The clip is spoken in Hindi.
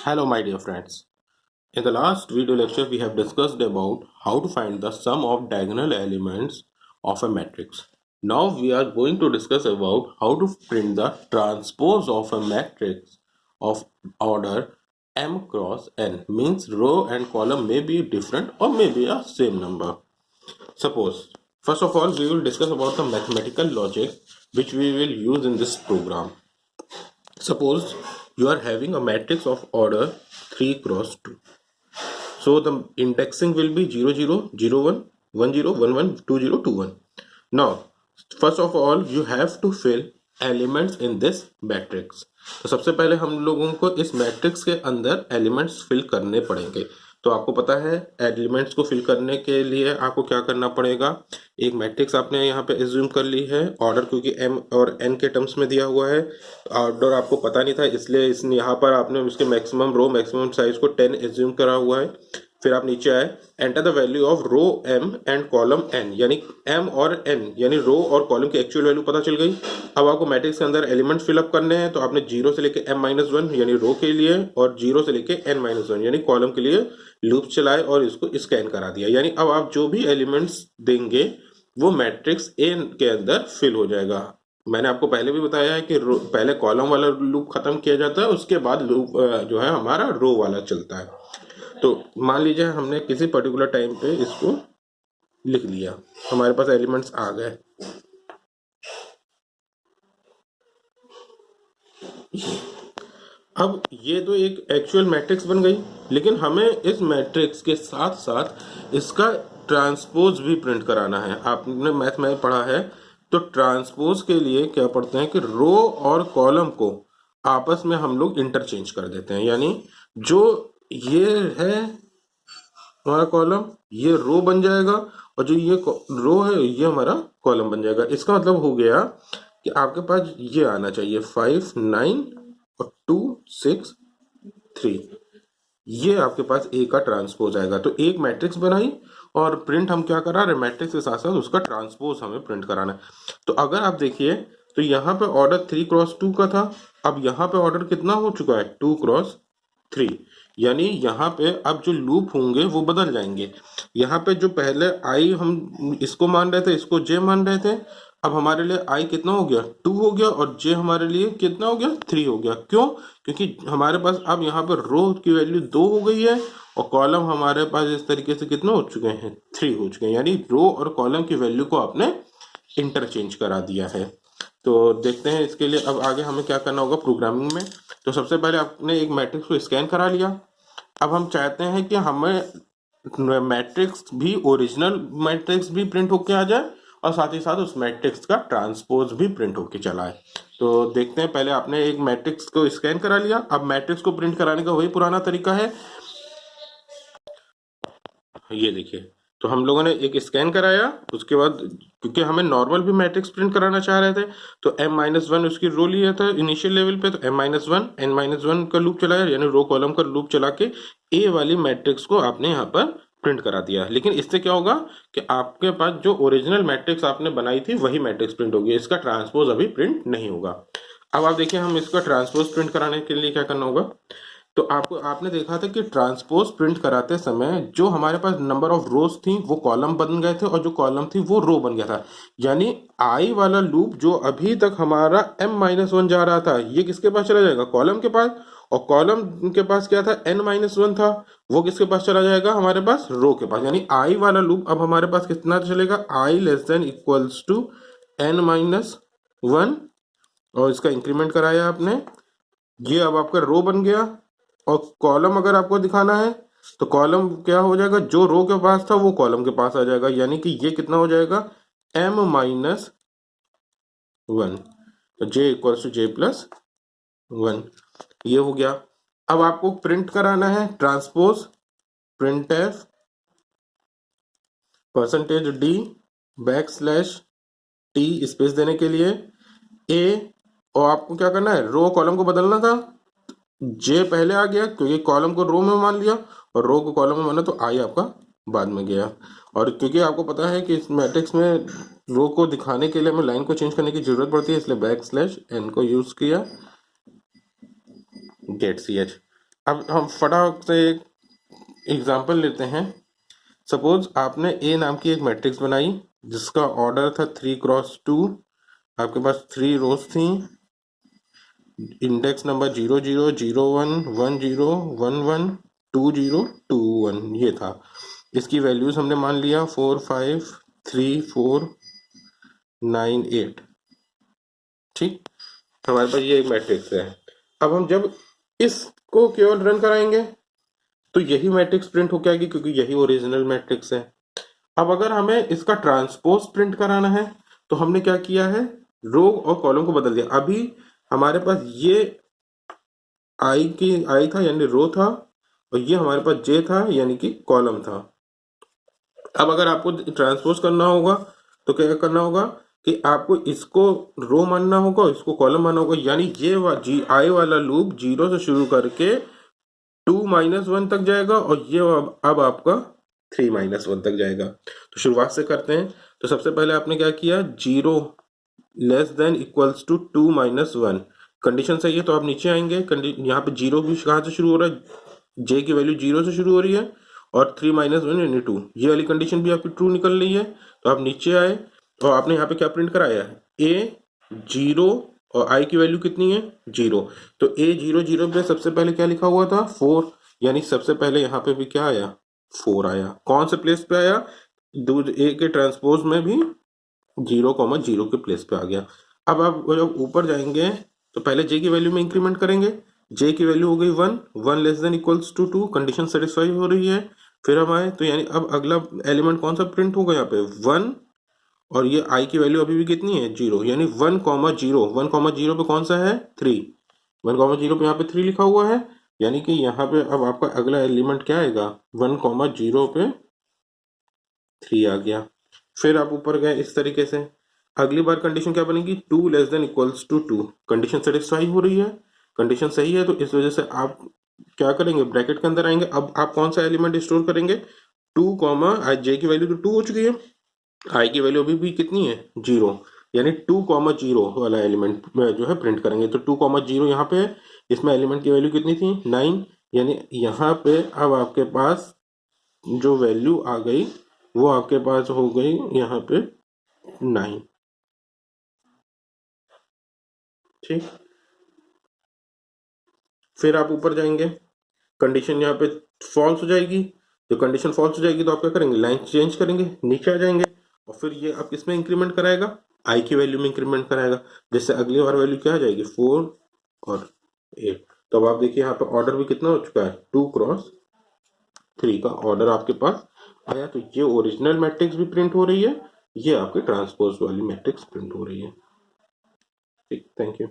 Hello my dear friends. In the last video lecture we have discussed about how to find the sum of diagonal elements of a matrix. Now we are going to discuss about how to print the transpose of a matrix of order m cross n, means row and column may be different or may be a same number. Suppose, first of all we will discuss about the mathematical logic which we will use in this program. Suppose you are having a matrix of order 3 cross 2. So the indexing will be 0 0 0 1 1 0 1 1 2 0 2 1. Now first of all you have to fill elements in this matrix. तो सबसे पहले हम लोगों को इस मैट्रिक्स के अंदर एलिमेंट्स फिल करने पड़ेंगे. तो आपको पता है एलिमेंट्स को फिल करने के लिए आपको क्या करना पड़ेगा. एक मैट्रिक्स आपने यहाँ पे एज्यूम कर ली है. ऑर्डर क्योंकि m और n के टर्म्स में दिया हुआ है, ऑर्डर आपको पता नहीं था इसलिए इसने यहाँ पर आपने उसके मैक्सिमम रो मैक्सिमम साइज को 10 एज्यूम करा हुआ है. फिर आप नीचे आए, enter the value of row m and column n, यानी m और n यानी रो और कॉलम की एक्चुअल वैल्यू पता चल गई. अब आपको मैट्रिक्स के अंदर एलिमेंट फिलअप करने हैं. तो आपने 0 से लेके m-1 यानी रो के लिए और 0 से लेके n-1 यानी कॉलम के लिए लूप चलाए और इसको स्कैन करा दिया. यानी अब आप जो भी एलिमेंट्स देंगे वो मैट्रिक्स ए के अंदर फिल हो जाएगा. मैंने आपको पहले भी बताया है कि पहले कॉलम वाला लूप खत्म किया जाता है, उसके बाद लूप जो है हमारा रो वाला चलता है. तो मान लीजिए हमने किसी पर्टिकुलर टाइम पे इसको लिख लिया, हमारे पास एलिमेंट्स आ गए. अब ये तो एक एक्चुअल मैट्रिक्स बन गई, लेकिन हमें इस मैट्रिक्स के साथ साथ इसका ट्रांसपोज भी प्रिंट कराना है. आपने मैथ में पढ़ा है, तो ट्रांसपोज के लिए क्या पढ़ते हैं कि रो और कॉलम को आपस में हम लोग इंटरचेंज कर देते हैं. यानी जो ये है हमारा कॉलम, ये रो बन जाएगा और जो ये रो है ये हमारा कॉलम बन जाएगा. इसका मतलब हो गया कि आपके पास ये आना चाहिए 5 9 और 2 6 3. ये आपके पास ए का ट्रांसपोज आएगा. तो एक मैट्रिक्स बनाई और प्रिंट हम क्या करा रहे, मैट्रिक्स के साथ साथ उसका ट्रांसपोज हमें प्रिंट कराना है. तो अगर आप देखिए तो यहाँ पे ऑर्डर 3 क्रॉस 2 का था, अब यहाँ पे ऑर्डर कितना हो चुका है 2 क्रॉस 3. यानी यहाँ पे अब जो लूप होंगे वो बदल जाएंगे. यहाँ पे जो पहले आई हम इसको मान रहे थे, इसको जे मान रहे थे, अब हमारे लिए आई कितना हो गया 2 हो गया और जे हमारे लिए कितना हो गया 3 हो गया. क्यों? क्योंकि हमारे पास अब यहाँ पर रो की वैल्यू 2 हो गई है और कॉलम हमारे पास इस तरीके से कितना हो चुके हैं 3 हो चुके हैं. यानी रो और कॉलम की वैल्यू को आपने इंटरचेंज करा दिया है. तो देखते हैं इसके लिए अब आगे हमें क्या करना होगा प्रोग्रामिंग में. तो सबसे पहले आपने एक मैट्रिक्स को स्कैन करा लिया. अब हम चाहते हैं कि हमें मैट्रिक्स भी ओरिजिनल मैट्रिक्स भी प्रिंट होके आ जाए और साथ ही साथ उस मैट्रिक्स का ट्रांसपोज भी प्रिंट होके चला आए. तो देखते हैं, पहले आपने एक मैट्रिक्स को स्कैन करा लिया. अब मैट्रिक्स को प्रिंट कराने का वही पुराना तरीका है. ये देखिए, तो हम लोगों ने एक स्कैन कराया, उसके बाद क्योंकि हमें नॉर्मल भी मैट्रिक्स प्रिंट कराना चाह रहे थे तो m-1 उसकी रो लिया था इनिशियल लेवल पे. तो m-1 n-1 का लूप चलाया, यानी रो कॉलम का लूप चला के ए वाली मैट्रिक्स को आपने यहाँ पर प्रिंट करा दिया. लेकिन इससे क्या होगा कि आपके पास जो ओरिजिनल मैट्रिक्स आपने बनाई थी वही मैट्रिक्स प्रिंट होगी, इसका ट्रांसपोज अभी प्रिंट नहीं होगा. अब आप देखिए हम इसका ट्रांसपोज प्रिंट कराने के लिए क्या करना होगा. तो आपने देखा था कि ट्रांसपोज प्रिंट कराते समय जो हमारे पास नंबर ऑफ रोज थी वो कॉलम बन गए थे और जो कॉलम थी वो रो बन गया था. यानी आई वाला लूप जो अभी तक हमारा m-1 जा रहा था ये किसके पास चला जाएगा, कॉलम के पास. और कॉलम के पास क्या था n-1 था, वो किसके पास चला जाएगा, हमारे पास रो के पास. यानी आई वाला लूप अब हमारे पास कितना चलेगा, i less than equals to n-1 और इसका इंक्रीमेंट कराया आपने. ये अब आपका रो बन गया. और कॉलम अगर आपको दिखाना है तो कॉलम क्या हो जाएगा, जो रो के पास था वो कॉलम के पास आ जाएगा. यानी कि ये कितना हो जाएगा m-1, तो j इक्वल्स टू j+1. ये हो गया. अब आपको प्रिंट कराना है transpose printf %d \t space देने के लिए a, और आपको क्या करना है रो कॉलम को बदलना था. जे पहले आ गया क्योंकि कॉलम को रो में मान लिया और रो को कॉलम में माना, तो आई आपका बाद में गया. और क्योंकि आपको पता है कि इस मैट्रिक्स में रो को दिखाने के लिए हमें लाइन को चेंज करने की जरूरत पड़ती है, इसलिए \n को यूज किया get ch. अब हम फटाक से एक एग्जांपल लेते हैं। सपोज आपने ए नाम की एक मैट्रिक्स बनाई जिसका ऑर्डर था 3x2। आपके पास 3 रोज थी, इंडेक्स नंबर 0001101121 ये था। इसकी वैल्यूज हमने मान लिया 45349 8। ठीक, हमारे पास ये एक मैट्रिक्स है। अब हम जब इसको केवल रन कराएंगे तो यही मैट्रिक्स प्रिंट हो जाएगी क्योंकि यही ओरिजिनल मैट्रिक्स है। अब अगर हमें इसका ट्रांसपोज प्रिंट कराना है तो हमने क्या किया है, रो और कॉलम को बदल दिया। अभी हमारे पास ये आई था यानी रो था, और ये हमारे पास जे था यानी कि कॉलम था। अब अगर आपको ट्रांसपोज करना होगा तो क्या करना होगा कि आपको इसको रो मानना होगा और इसको कॉलम मानना होगा, यानी ये जी आई वाला लूप 0 से शुरू करके 2-1 तक जाएगा और ये अब आपका 3-1 तक जाएगा। तो शुरुआत से करते हैं। तो सबसे पहले आपने क्या किया, 0 less than equals to 2-1 condition सही है तो आप नीचे आएंगे। यहाँ पे 0 भी कहाँ से शुरू हो रहा है, जे की वैल्यू 0 से शुरू हो रही है और 3-1 यानी 2, ये वाली कंडीशन भी आपकी ट्रू निकल रही है। तो आप नीचे आए और आपने यहाँ पे क्या प्रिंट कराया है, ए 0 और आई की वैल्यू कितनी है 0। तो ए 0 पे सबसे पहले क्या लिखा हुआ था 4, यानी सबसे पहले यहाँ पे भी क्या आया 4 आया। कौन से प्लेस पे आया, ए के ट्रांसपोज में भी 0,0 के प्लेस पे आ गया। अब आप जब ऊपर जाएंगे तो पहले जे की वैल्यू में इंक्रीमेंट करेंगे। जे की वैल्यू हो गई 1 less than equals to 2, condition satisfy हो रही है। फिर हम आए तो यानी अब अगला एलिमेंट कौन सा प्रिंट होगा यहाँ पे 1, और ये आई की वैल्यू अभी भी कितनी है 0, यानी 1,0 पे कौन सा है 3, 1,0 पे यहाँ पे 3 लिखा हुआ है, यानी कि यहाँ पे अब आपका अगला एलिमेंट क्या आएगा 1,0 पे 3 आ गया। फिर आप ऊपर गए इस तरीके से। अगली बार कंडीशन क्या बनेगी 2 less than equals to 2, condition satisfy हो रही है, कंडीशन सही है। तो इस वजह से आप क्या करेंगे, ब्रैकेट के अंदर आएंगे। अब आप कौन सा एलिमेंट स्टोर करेंगे 2, जे की वैल्यू तो 2 हो चुकी है, आई की वैल्यू अभी भी कितनी है 0, यानी 2,0 वाला एलिमेंट जो है प्रिंट करेंगे। तो 2,0 यहाँ पे है, इसमें एलिमेंट की वैल्यू कितनी थी 9, यानी यहाँ पे अब आपके पास जो वैल्यू आ गई वो आपके पास हो गई यहाँ पे 9। ठीक, फिर आप ऊपर जाएंगे, कंडीशन यहाँ पे फॉल्स हो जाएगी। जो कंडीशन फॉल्स हो जाएगी तो आप क्या करेंगे, लाइन चेंज करेंगे, नीचे आ जाएंगे और फिर ये आप किसमें इंक्रीमेंट कराएगा, आई की वैल्यू में इंक्रीमेंट कराएगा। जैसे अगली बार वैल्यू क्या आ जाएगी 4 और 8। तो अब आप देखिए यहाँ पे ऑर्डर भी कितना हो चुका है 2x3 का ऑर्डर आपके पास आया। तो ये ओरिजिनल मैट्रिक्स भी प्रिंट हो रही है, ये आपके ट्रांसपोज वाली मैट्रिक्स प्रिंट हो रही है। ठीक, थैंक यू।